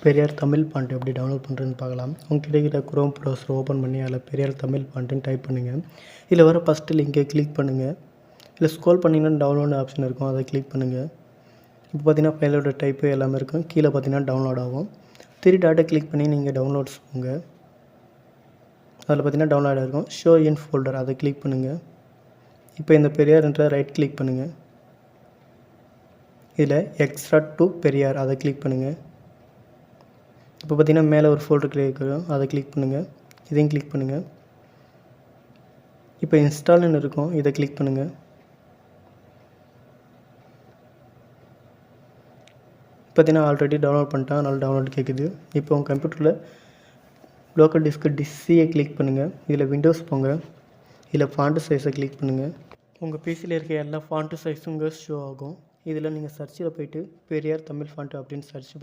Periyar Tamil font எப்படி download பண்ணுறதுன்னு பார்க்கலாம். உங்ககிட்ட இருக்கிற குரோம் ப்ரௌசர் ஓப்பன் பண்ணி அதில் பெரியார் தமிழ் ஃபாண்ட்டுன்னு டைப் பண்ணுங்கள். இதில் வர ஃபஸ்ட்டு லிங்கை கிளிக் பண்ணுங்கள். இல்லை ஸ்க்ரோல் பண்ணிங்கன்னா டவுன்லோட் ஆப்ஷன் இருக்கும், அதை கிளிக் பண்ணுங்கள். இப்போ பார்த்தீங்கன்னா ஃபைலோட டைப்பு எல்லாமே இருக்கும். கீழே பார்த்தீங்கன்னா டவுன்லோட் ஆகும். 3 டாட்டை கிளிக் பண்ணி நீங்கள் டவுன்லோட்ஸ் போங்க. அதில் பார்த்தீங்கன்னா டவுன்லோட் ஆகிருக்கும். ஷோ இன் ஃபோல்டர் அதை கிளிக் பண்ணுங்கள். இப்போ இந்த பெரியார்ன்ற ரைட் கிளிக் பண்ணுங்கள். இதில் எக்ஸ்ட்ராக்ட் டு பெரியார் அதை கிளிக் பண்ணுங்கள். இப்போ பார்த்தீங்கன்னா மேலே ஒரு ஃபோல்டர் கிளிக் இருக்கும், அதை கிளிக் பண்ணுங்கள். இதையும் கிளிக் பண்ணுங்கள். இப்போ இன்ஸ்டால்னு இருக்கும், இதை கிளிக் பண்ணுங்கள். பார்த்தீங்கன்னா ஆல்ரெடி டவுன்லோட் பண்ணிட்டேன், அதனால் டவுன்லோட் கேட்குது. இப்போ உங்கள் கம்ப்யூட்டரில் லோக்கல் டிஸ்க்கு சியை கிளிக் பண்ணுங்கள். இதில் விண்டோஸ் போங்க. இதில் ஃபாண்ட் சைஸை கிளிக் பண்ணுங்கள். உங்கள் பிசியில் இருக்க எல்லா ஃபாண்ட் சைஸும் ஷோ ஆகும். இதில் நீங்கள் சர்ச்சில் போய்ட்டு பெரியார் தமிழ் ஃபாண்ட் அப்படின்னு சர்ச்